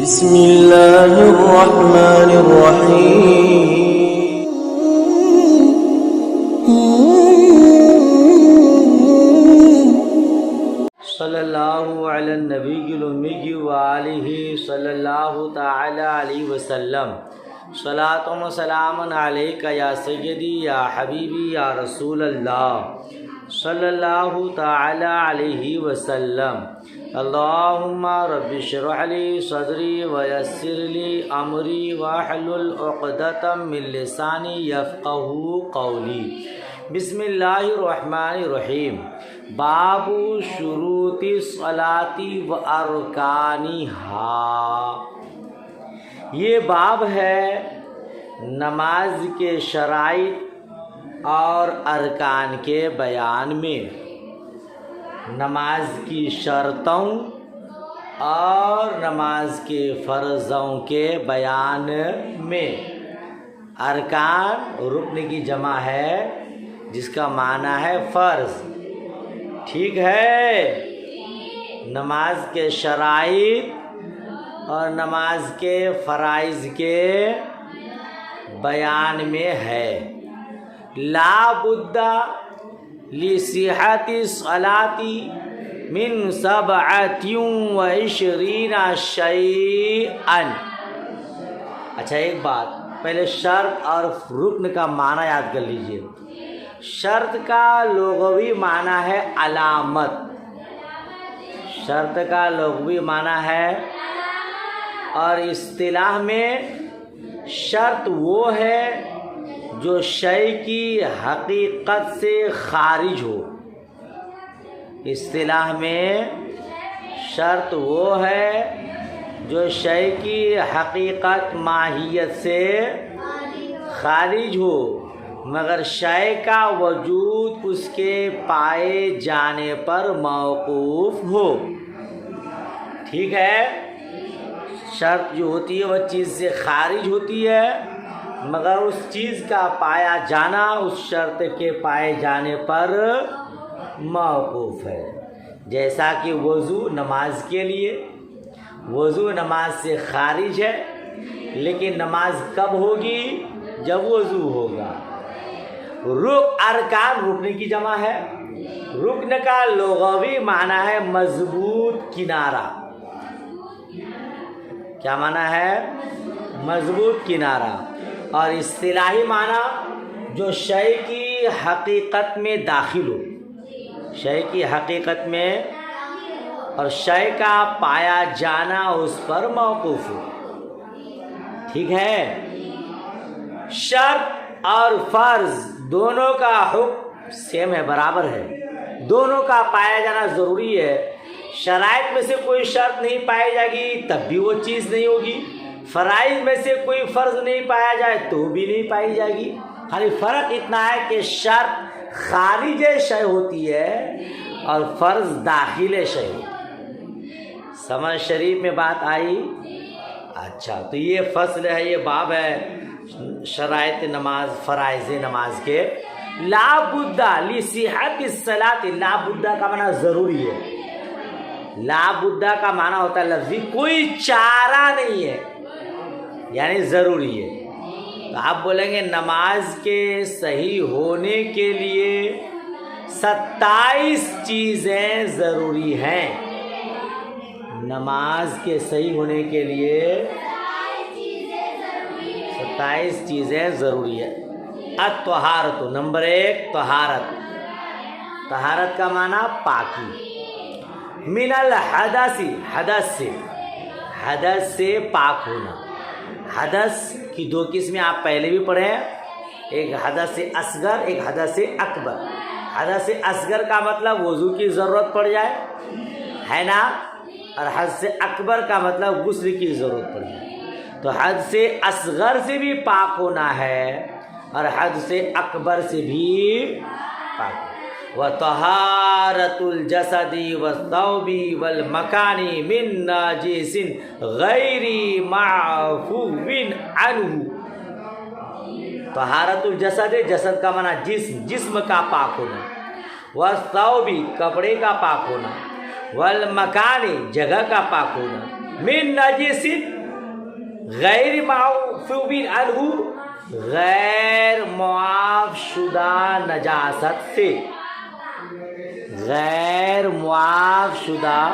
بسم اللہ الرحمن الرحیم صلی اللہ علی النبی الامی وآلہ صلی اللہ تعالی علیہ وسلم صلاۃ و سلام علیک یا سیدی یا حبیبی یا رسول اللہ صلی اللہ تعالی علیہ وسلم اللہم رب اشرح لی صدری ویسر لی امری واحلل عقدۃ من لسانی یفقہوا قولی۔ بسم اللہ الرحمن الرحیم۔ باب شروط الصلاۃ و ارکانہا۔ یہ باب ہے نماز کے شرائط اور ارکان کے بیان میں، نماز کی شرطوں اور نماز کے فرضوں کے بیان میں۔ ارکان رکن کی جمع ہے جس کا معنی ہے فرض، ٹھیک ہے۔ نماز کے شرائط اور نماز کے فرائض کے بیان میں ہے۔ لا بد لصحت الصلاۃ من 27 شیئا۔ اچھا ایک بات، پہلے شرط اور رکن کا معنی یاد کر لیجئے۔ شرط کا لغوی معنی ہے علامت، شرط کا لغوی معنی ہے، اور اصطلاح میں شرط وہ ہے جو شے کی حقیقت سے خارج ہو۔ اصطلاح میں شرط وہ ہے جو شے کی حقیقت ماہیت سے خارج ہو مگر شے کا وجود اس کے پائے جانے پر موقوف ہو، ٹھیک ہے۔ شرط جو ہوتی ہے وہ چیز سے خارج ہوتی ہے مگر اس چیز کا پایا جانا اس شرط کے پائے جانے پر موقوف ہے۔ جیسا کہ وضو نماز کے لیے، وضو نماز سے خارج ہے لیکن نماز کب ہوگی؟ جب وضو ہوگا۔ ارکان رکن کی جمع ہے۔ رکن کا لغوی معنی ہے مضبوط کنارہ۔ کیا معنی ہے؟ مضبوط کنارہ۔ اور اصطلاحی معنی جو شے کی حقیقت میں داخل ہو، شے کی حقیقت میں، اور شے کا پایا جانا اس پر موقوف ہو، ٹھیک ہے۔ شرط اور فرض دونوں کا حکم سیم ہے، برابر ہے، دونوں کا پایا جانا ضروری ہے۔ شرائط میں سے کوئی شرط نہیں پائی جائے گی تب بھی وہ چیز نہیں ہوگی، فرائض میں سے کوئی فرض نہیں پایا جائے تو بھی نہیں پائی جائے گی۔ خالی فرق اتنا ہے کہ شرط خارج شے ہوتی ہے اور فرض داخل شے ہوتی ہے۔ سمجھ شریف میں بات آئی؟ اچھا، تو یہ فصل ہے، یہ باب ہے شرائط نماز، فرائض نماز کے۔ لا بد لصحت الصلاۃ، لا بد کا معنی ضروری ہے۔ لا بد کا معنی ہوتا ہے لفظی کوئی چارہ نہیں ہے، یعنی ضروری ہے۔ تو آپ بولیں گے نماز کے صحیح ہونے کے لیے 27 چیزیں ضروری ہیں۔ نماز کے صحیح ہونے کے لیے 27 چیزیں ضروری ہے۔ الطہارت، نمبر 1 طہارت۔ طہارت کا معنی پاکی۔ من الحدث، حدث سے پاک ہونا۔ حدث کی 2 قسمیں آپ پہلے بھی پڑھے ہیں، ایک حدث اصغر، ایک حدث اکبر۔ حدث اصغر کا مطلب وضو کی ضرورت پڑ جائے ہے نا، اور حدث اکبر کا مطلب غسل کی ضرورت پڑ جائے۔ تو حدث اصغر سے بھی پاک ہونا ہے اور حدث اکبر سے بھی پاک ہونا۔ وطہارت الجسد والثوب والمکان من نجس غیر معفو عنہ۔ طہارت الجسد، جسد کا معنی جسم کا پاک ہونا، والثوب کپڑے کا پاک ہونا، والمکان جگہ کا پاک ہونا، من نجس غیر معفو عنہ غیر معاف شدہ نجاست سے، غیر معاف شدہ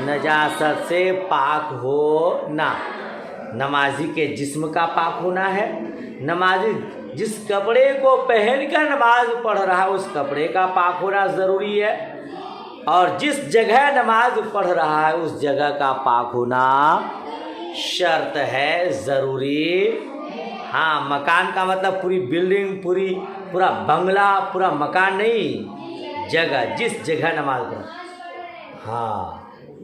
نجاست سے پاک ہونا۔ نمازی کے جسم کا پاک ہونا ہے، نمازی جس کپڑے کو پہن کر نماز پڑھ رہا ہے اس کپڑے کا پاک ہونا ضروری ہے، اور جس جگہ نماز پڑھ رہا ہے اس جگہ کا پاک ہونا شرط ہے، ضروری۔ ہاں، مکان کا مطلب پوری بلڈنگ، پورا بنگلہ، پورا مکان نہیں، جگہ، جس جگہ نماز پڑھ۔ ہاں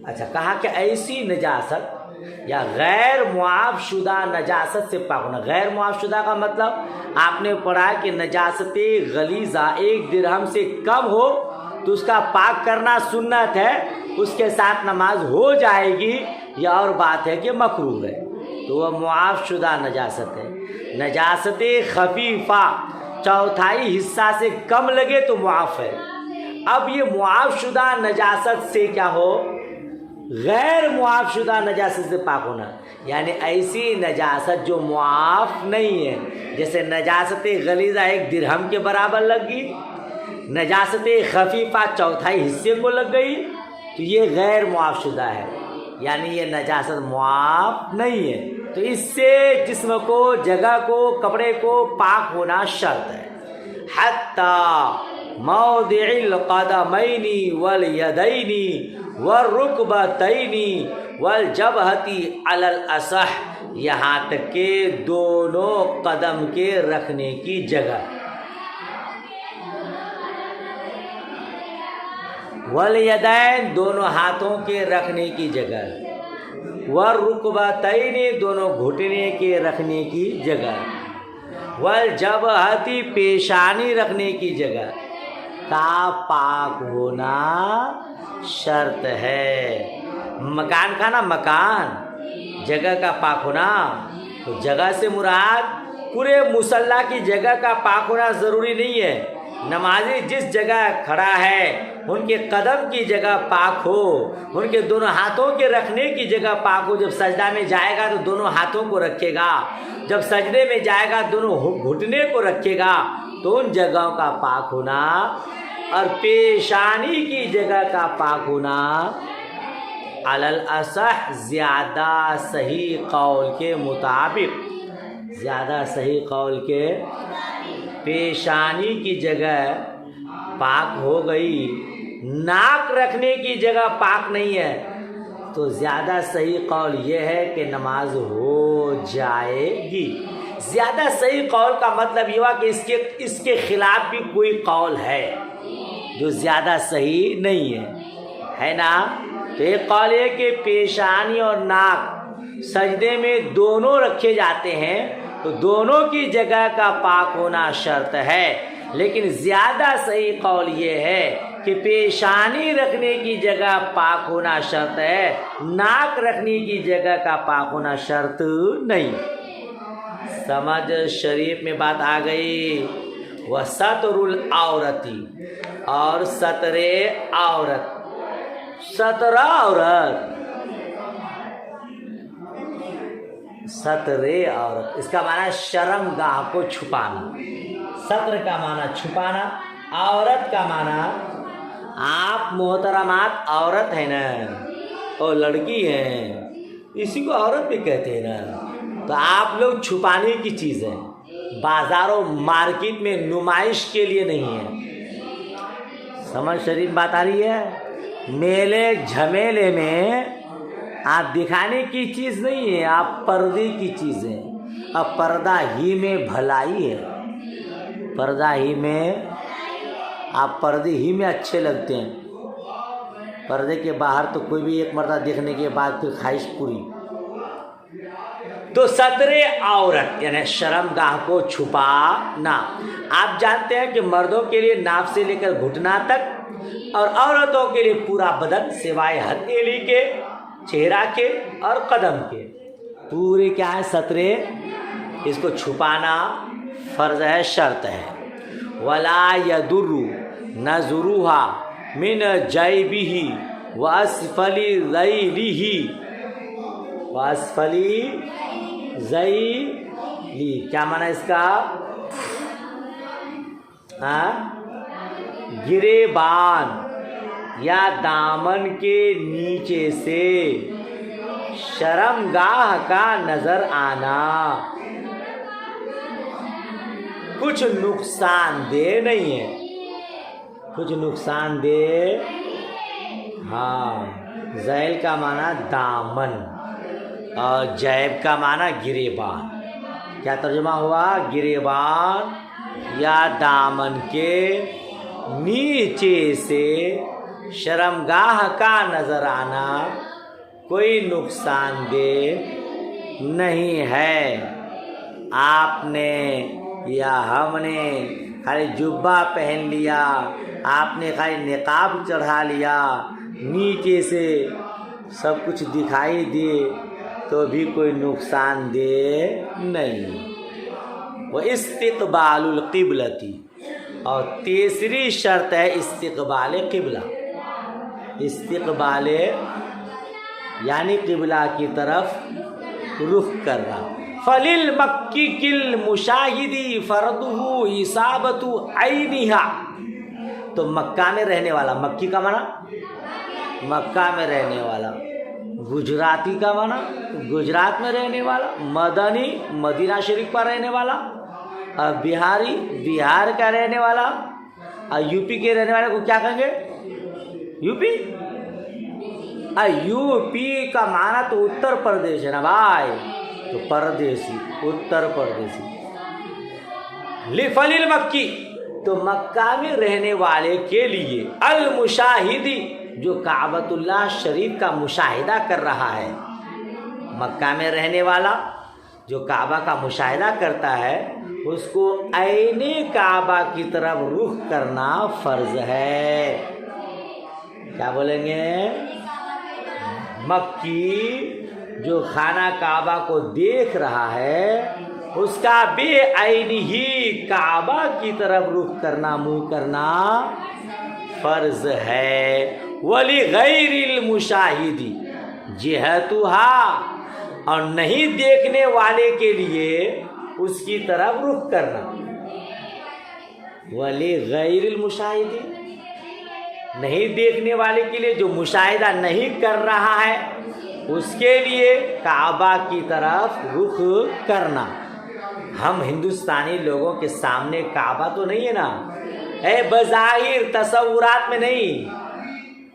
اچھا، کہا کہ ایسی نجاست یا غیر معاف شدہ نجاست سے پاک ہونا۔ غیر معاف شدہ کا مطلب آپ نے پڑھا کہ نجاست غلیظہ 1 درہم سے کم ہو تو اس کا پاک کرنا سنت ہے، اس کے ساتھ نماز ہو جائے گی، یہ اور بات ہے کہ مکروہ ہے، تو وہ معاف شدہ نجاست ہے۔ نجاست خفیفہ 1/4 حصہ سے کم لگے تو معاف ہے۔ اب یہ معاف شدہ نجاست سے کیا ہو؟ غیر معاف شدہ نجاست سے پاک ہونا، یعنی ایسی نجاست جو معاف نہیں ہے، جیسے نجاست غلیظہ 1 درہم کے برابر لگ گئی، نجاست خفیفہ 1/4 حصے کو لگ گئی، تو یہ غیر معاف شدہ ہے، یعنی یہ نجاست معاف نہیں ہے، تو اس سے جسم کو، جگہ کو، کپڑے کو پاک ہونا شرط ہے۔ حتی موضع القدمین والیدین والرکبتین والجبہۃ علی الاصح، یہاں تک کہ دونوں قدم کے رکھنے کی جگہ، والیدین دونوں ہاتھوں کے رکھنے کی جگہ، والرکبتین دونوں گھٹنے کے رکھنے کی جگہ، والجبہۃ پیشانی رکھنے کی جگہ کا پاک ہونا شرط ہے۔ مکان کا نا، مکان جگہ کا پاک ہونا، تو جگہ سے مراد پورے مصلی کی جگہ کا پاک ہونا ضروری نہیں ہے۔ نمازی جس جگہ کھڑا ہے ان کے قدم کی جگہ پاک ہو، ان کے دونوں ہاتھوں کے رکھنے کی جگہ پاک ہو۔ جب سجدہ میں جائے گا تو دونوں ہاتھوں کو رکھے گا، جب سجدے میں جائے گا دونوں گھٹنے کو رکھے گا، تو ان جگہوں کا پاک ہونا، اور پیشانی کی جگہ کا پاک ہونا علی الاصح زیادہ صحیح قول کے مطابق، زیادہ صحیح قول کے پیشانی کی جگہ پاک ہو گئی، ناک رکھنے کی جگہ پاک نہیں ہے، تو زیادہ صحیح قول یہ ہے کہ نماز ہو جائے گی۔ زیادہ صحیح قول کا مطلب یہ ہوا کہ اس کے خلاف بھی کوئی قول ہے جو زیادہ صحیح نہیں ہے نا؟ تو ایک قول ہے کہ پیشانی اور ناک سجدے میں دونوں رکھے جاتے ہیں، تو دونوں کی جگہ کا پاک ہونا شرط ہے، لیکن زیادہ صحیح قول یہ ہے کہ پیشانی رکھنے کی جگہ پاک ہونا شرط ہے، ناک رکھنے کی جگہ کا پاک ہونا شرط نہیں۔ سمجھ شریف میں بات آ گئی۔ وستر العورت، اور ستر عورت، ستر عورت، ستر عورت اس کا معنی شرم گاہ کو چھپانا۔ ستر کا معنی چھپانا، عورت کا معنی، آپ محترمات عورت ہیں نا، اور لڑکی ہیں، اسی کو عورت بھی کہتے ہیں نا، تو آپ لوگ چھپانے کی چیز ہے، بازار و مارکیٹ میں نمائش کے لیے نہیں ہے۔ سمجھ شریف بات آ رہی ہے؟ میلے جھمیلے میں آپ دکھانے کی چیز نہیں ہے، آپ پردے کی چیز ہیں۔ اب پردہ ہی میں بھلائی ہے، پردہ ہی میں، آپ پردے ہی میں اچھے لگتے ہیں، پردے کے باہر تو کوئی بھی ایک مرتبہ دیکھنے کے بعد پھر خواہش پوری۔ تو ستر عورت یعنی شرم گاہ کو چھپانا۔ آپ جانتے ہیں کہ مردوں کے لیے ناف سے لے کر گھٹنا تک، اور عورتوں کے لیے پورا بدن سوائے ہتھیلی کے، چہرہ کے اور قدم کے، پورے کیا ہے سترے، اس کو چھپانا فرض ہے، شرط ہے۔ ولا یدر نظرها من جیبہ واسفل ذیلہ، واسفلی ذیلی، کیا معنی اس کا؟ گریبان یا دامن کے نیچے سے شرمگاہ کا نظر آنا کچھ نقصان دہ نہیں ہے، کچھ نقصان دہ، ہاں، ذیل کا معنی دامن اور جیب کا معنی گریبان، کیا ترجمہ ہوا؟ گریبان یا دامن کے نیچے سے شرمگاہ کا نظر آنا کوئی نقصان دہ نہیں ہے۔ آپ نے یا ہم نے خالی جبہ پہن لیا، آپ نے خالی نقاب چڑھا لیا، نیچے سے سب کچھ دکھائی دے تو بھی کوئی نقصان دہ نہیں۔ وہ استقبال القبلتی، اور تیسری شرط ہے استقبال قبلہ، استقبال یعنی قبلہ کی طرف رخ کرنا۔ فَلِلْمَكِّ كِالْمُشَاهِدِ فَرْضُهُ إِصَابَةُ عَيْنِهَا، تو مکہ میں رہنے والا، مکی کا معنی مکہ میں رہنے والا، گجراتی کا معنی گجرات میں رہنے والا، مدنی مدینہ شریف پر رہنے والا، اور بہاری بہار کا رہنے والا، اور یو پی کے رہنے والے کو کیا کہیں گے؟ یو پی، یو پی کا معنی تو اتر پردیش ہے نا بھائی، تو پردیسی، اتر پردیسی۔ فَلِلْمَكِّ، تو مکہ میں رہنے والے کے لیے، المشاہدی، جو کعبۃ اللہ شریف کا مشاہدہ کر رہا ہے، مکہ میں رہنے والا جو کعبہ کا مشاہدہ کرتا ہے اس کو عین کعبہ کی طرف رخ کرنا فرض ہے۔ کیا بولیں گے؟ مکی جو خانہ کعبہ کو دیکھ رہا ہے اس کا بے عین ہی کعبہ کی طرف رخ کرنا، منہ کرنا فرض ہے۔ وَلِغَيْرِ الْمُشَاهِدِ جِهَتُهَا، اور نہیں دیکھنے والے کے لیے اس کی طرف رخ کرنا۔ وَلِغَيْرِ الْمُشَاهِدِ، نہیں دیکھنے والے کے لیے، جو مشاہدہ نہیں کر رہا ہے اس کے لیے کعبہ کی طرف رخ کرنا۔ ہم ہندوستانی لوگوں کے سامنے کعبہ تو نہیں ہے نا، اے بظاہر تصورات میں نہیں،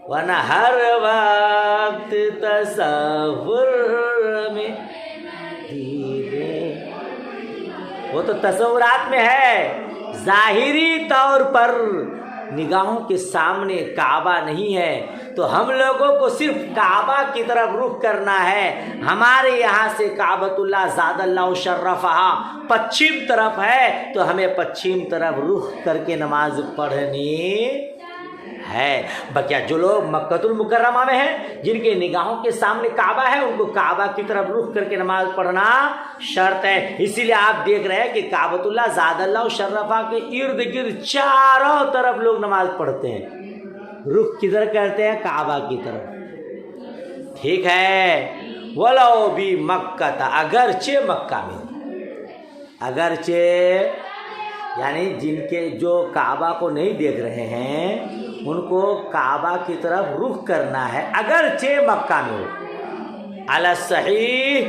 ورنہ ہر وقت تصور میں وہ تو تصورات میں ہے، ظاہری طور پر نگاہوں کے سامنے کعبہ نہیں ہے۔ تو ہم لوگوں کو صرف کعبہ کی طرف رخ کرنا ہے۔ ہمارے یہاں سے کعبۃ اللہ زاد اللہ شرفہا پچھم طرف ہے، تو ہمیں پچھم طرف رخ کر کے نماز پڑھنی ہے۔ بکیا جو لوگ مکۃ المکرمہ میں ہیں، جن کے نگاہوں کے سامنے کعبہ ہے، ان کو کعبہ کی طرف رخ کر کے نماز پڑھنا شرط ہے۔ اسی لیے آپ دیکھ رہے ہیں کہ کعبۃ اللہ زاد اللہ شرفہ کے ارد گرد چاروں طرف لوگ نماز پڑھتے ہیں، رخ کدھر کرتے ہیں؟ کعبہ کی طرف، ٹھیک ہے۔ وَلَوْ بِمَكَّةَ، اگرچہ مکہ میں، اگرچہ یعنی جن کے جو کعبہ کو نہیں دیکھ رہے ہیں ان کو کعبہ کی طرف رخ کرنا ہے، اگرچہ مکہ میں ہو۔ علی الصحیح،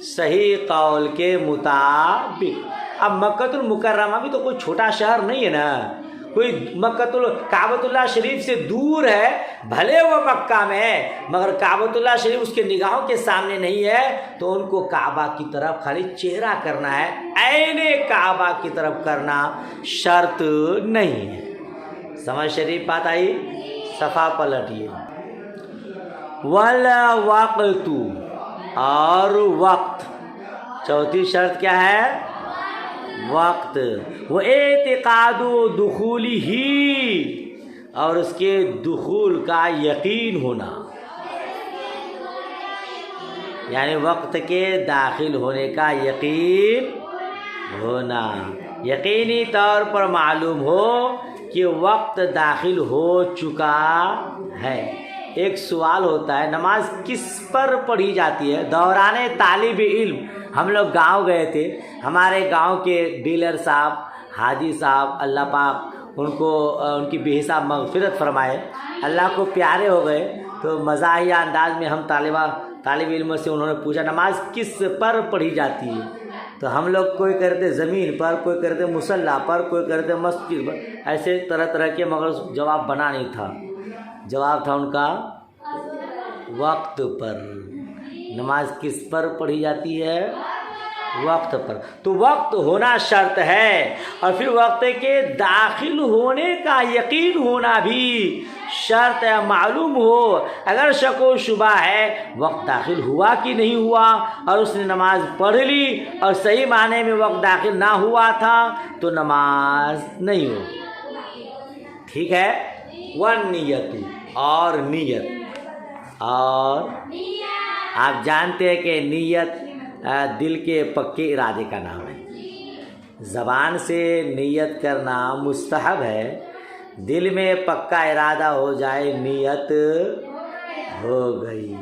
صحیح قول کے مطابق۔ اب مکۃ المکرمہ بھی تو کوئی چھوٹا شہر نہیں ہے نا، کوئی کعبۃ اللہ شریف سے دور ہے، بھلے وہ مکہ میں ہے مگر کعبۃ اللہ شریف اس کے نگاہوں کے سامنے نہیں ہے، تو ان کو کعبہ کی طرف خالی چہرہ کرنا ہے، عین کعبہ کی طرف کرنا شرط نہیں ہے۔ سمجھ شریف بات آئی؟ صفحہ پلٹیے۔ ولا وقت، اور وقت، چوتھی شرط کیا ہے؟ وقت۔ وہ اعتقاد دخولی ہی، اور اس کے دخول کا یقین ہونا، یعنی وقت کے داخل ہونے کا یقین ہونا، یقینی طور پر معلوم ہو کہ وقت داخل ہو چکا ہے۔ ایک سوال ہوتا ہے نماز کس پر پڑھی جاتی ہے؟ دوران طالب علم ہم لوگ گاؤں گئے تھے، ہمارے گاؤں کے ڈیلر صاحب حاجی صاحب اللہ پاک ان کی بے حساب مغفرت فرمائے، اللہ کو پیارے ہو گئے، تو مزاحیہ انداز میں ہم طالب علموں سے انہوں نے پوچھا نماز کس پر پڑھی جاتی ہے؟ تو ہم لوگ کوئی کرتے زمین پر، کوئی کرتے مصلی پر، کوئی کرتے مسجد پر، ایسے طرح طرح کے، مگر جواب بنا نہیں تھا۔ جواب تھا ان کا وقت پر۔ نماز کس پر پڑھی جاتی ہے؟ وقت پر۔ تو وقت ہونا شرط ہے، اور پھر وقت کے داخل ہونے کا یقین ہونا بھی شرط ہے، معلوم ہو۔ اگر شک و شبہ ہے وقت داخل ہوا کہ نہیں ہوا، اور اس نے نماز پڑھ لی اور صحیح معنی میں وقت داخل نہ ہوا تھا، تو نماز نہیں ہو۔ ٹھیک ہے؟ والنیت، اور نیت، اور آپ جانتے ہیں کہ نیت دل کے پکے ارادے کا نام ہے۔ زبان سے نیت کرنا مستحب ہے، دل میں پکا ارادہ ہو جائے نیت ہو گئی۔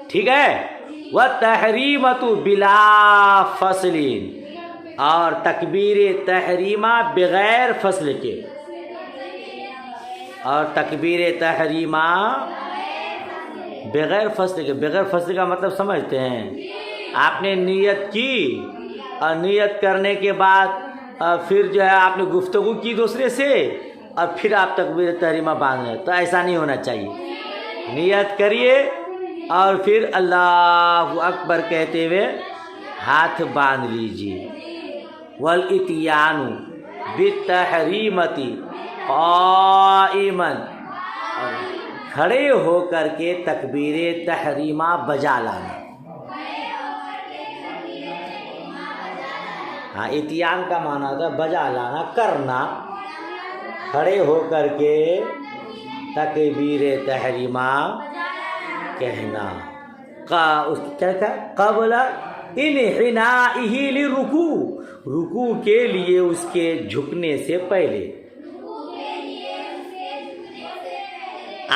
ٹھیک ہے؟ وَالتَّحْرِيمَةُ بِلَا فَصْلٍ، اور تکبیر تحریمہ بغیر فصل کے، اور تکبیر تحریمہ بغیر فصل کے۔ بغیر فصل کا مطلب سمجھتے ہیں؟ آپ نے نیت کی، اور نیت کرنے کے بعد پھر جو ہے آپ نے گفتگو کی دوسرے سے، اور پھر آپ تکبیر تحریمہ باندھ رہے، تو ایسا نہیں ہونا چاہیے۔ نیت کریے اور پھر اللہ اکبر کہتے ہوئے ہاتھ باندھ لیجیے۔ والاتیان بالتحریمۃ قائما، کھڑے ہو کر کے تکبیر تحریمہ بجا لانا۔ ہاں، اتیان کا معنی ہوتا ہے بجا لانا، کرنا، کھڑے ہو کر کے تکبیر تحریمہ کہنا۔ کیا تھا؟ قبل انحنائہ للرکوع، رکوع کے لیے اس کے جھکنے سے پہلے۔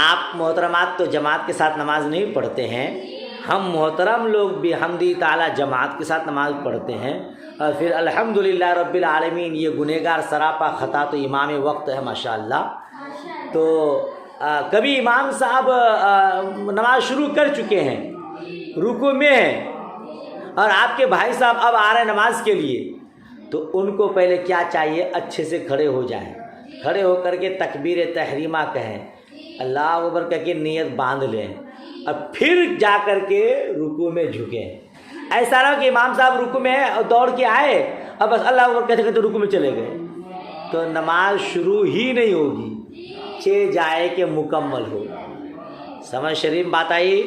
آپ محترمات تو جماعت کے ساتھ نماز نہیں پڑھتے ہیں، ہم محترم لوگ بھی حمدی تعالیٰ جماعت کے ساتھ نماز پڑھتے ہیں، اور پھر الحمدللہ رب العالمین۔ یہ گنہگار سراپا خطا تو امام وقت ہے ماشاءاللہ۔ تو کبھی امام صاحب نماز شروع کر چکے ہیں، رکوع میں ہیں، اور آپ کے بھائی صاحب اب آ رہے ہیں نماز کے لیے، تو ان کو پہلے کیا چاہیے؟ اچھے سے کھڑے ہو جائیں، کھڑے ہو کر کے تکبیر تحریمہ کہیں، اللہ اکبر کہہ کے نیت باندھ لیں، اور پھر جا کر کے رکوع میں جھکیں۔ ایسا نہ کہ امام صاحب رکوع میں اور دوڑ کے آئے اور بس اللہ اکبر کہتے کہتے رکوع میں چلے گئے، تو نماز شروع ہی نہیں ہوگی، جائے کہ مکمل ہو۔ سمجھ شریف بات آئی؟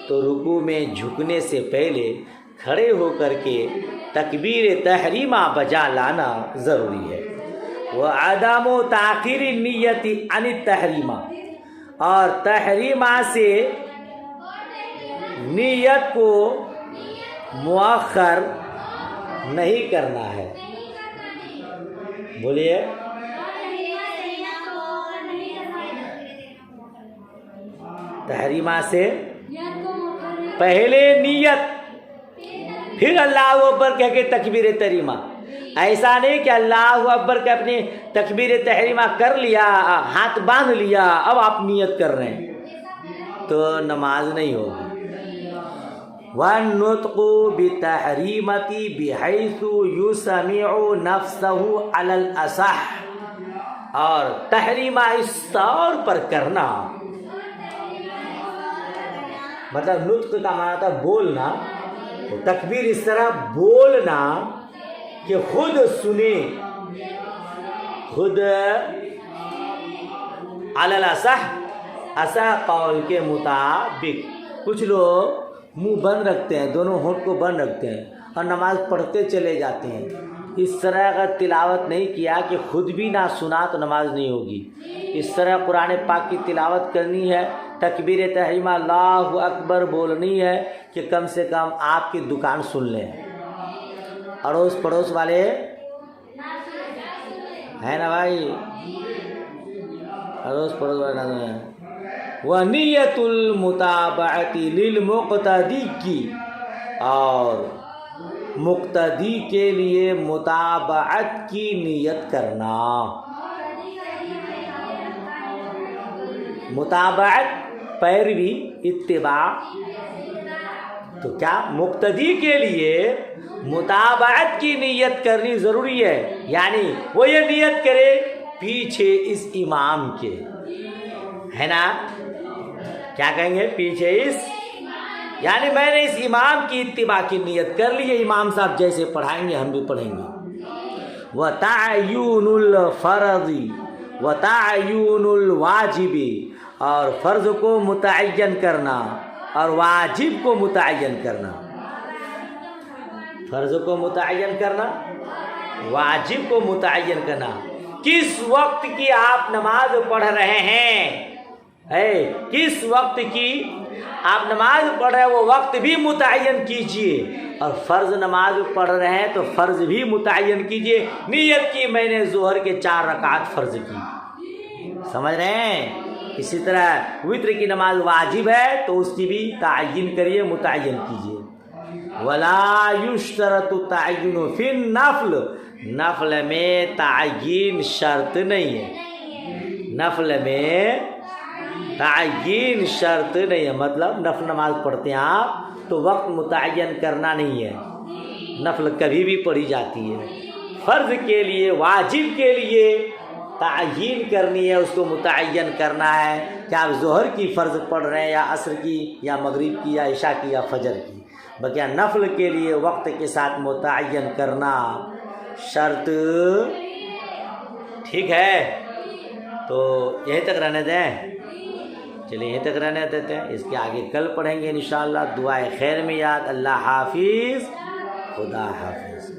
تو رکوع میں جھکنے سے پہلے کھڑے ہو کر کے تکبیر تحریمہ بجا لانا ضروری ہے۔ وعدم تاخیر النیت عن التحریمہ، اور تحریمہ سے نیت کو مؤخر نہیں کرنا ہے۔ بولیے، تحریمہ سے پہلے نیت، پھر اللہ اکبر کہہ کے تکبیر تحریمہ۔ ایسا نہیں کہ اللہ اکبر کہ اپنی تکبیر تحریمہ کر لیا، ہاتھ باندھ لیا، اب آپ نیت کر رہے ہیں، تو نماز نہیں ہوگی۔ وَالنُّطْقُ بِالتَّحْرِيمَةِ بِحَيْثُ يُسْمِعُ نَفْسَهُ عَلَى الْأَصَحِّ، اور تحریمہ اس طور پر کرنا، مطلب نطق کا معنی تھا بولنا، تکبیر اس طرح بولنا کہ خود سنے، خود علی الاصح، اصح قول کے مطابق۔ کچھ لوگ منہ بند رکھتے ہیں، دونوں ہونٹ کو بند رکھتے ہیں اور نماز پڑھتے چلے جاتے ہیں۔ اس طرح اگر تلاوت نہیں کیا کہ خود بھی نہ سنا تو نماز نہیں ہوگی۔ اس طرح قرآن پاک کی تلاوت کرنی ہے، تکبیر تحریمہ اللہ اکبر بولنی ہے کہ کم سے کم آپ کی دکان سن لیں، اڑوس پڑوس والے ہیں نا بھائی، اڑوس پڑوس والے وَنِيَّةُ الْمُتَابَعَةِ لِلْمُقْتَدِي کی، اور مقتدی کے لیے متابعت کی نیت کرنا. متابعت پیروی، اتباع. تو کیا مقتدی کے لیے متابعت کی نیت کرنی ضروری ہے، یعنی وہ یہ نیت کرے پیچھے اس امام کے، ہے نا؟ کیا کہیں گے؟ پیچھے اس، یعنی میں نے اس امام کی اتباع کی نیت کر لی ہے، امام صاحب جیسے پڑھائیں گے ہم بھی پڑھیں گے. وَتَعْيُونُ الْفَرْضِ وَتَعْيُونُ الْوَاجِبِ، اور فرض کو متعین کرنا اور واجب کو متعین کرنا. فرض کو متعین کرنا، واجب کو متعین کرنا. کس وقت کی آپ نماز پڑھ رہے ہیں، کس وقت کی آپ نماز پڑھ رہے ہیں وہ وقت بھی متعین کیجئے، اور فرض نماز پڑھ رہے ہیں تو فرض بھی متعین کیجئے. نیت کی میں نے ظہر کے 4 رکعت فرض کی، سمجھ رہے ہیں؟ اسی طرح وتر کی نماز واجب ہے تو اس کی بھی تعین کریے، متعین کیجئے. وَلَا يُشْتَرَطُ التَّعْيِينُ فِي النَّفْلِ، نفل میں تعین شرط نہیں ہے. نفل میں تعین شرط نہیں ہے، مطلب نفل نماز پڑھتے ہیں آپ تو وقت متعین کرنا نہیں ہے، نفل کبھی بھی پڑھی جاتی ہے. فرض کے لیے، واجب کے لیے تعین کرنی ہے، اس کو متعین کرنا ہے کہ آپ ظہر کی فرض پڑھ رہے ہیں یا عصر کی یا مغرب کی یا عشاء کی یا فجر کی. بقیہ نفل کے لیے وقت کے ساتھ متعین کرنا شرط. ٹھیک ہے، تو یہیں تک رہنے دیں. چلیے یہیں تک رہنے دیتے ہیں، اس کے آگے کل پڑھیں گے انشاءاللہ. دعائے خیر میں یاد. اللہ حافظ، خدا حافظ.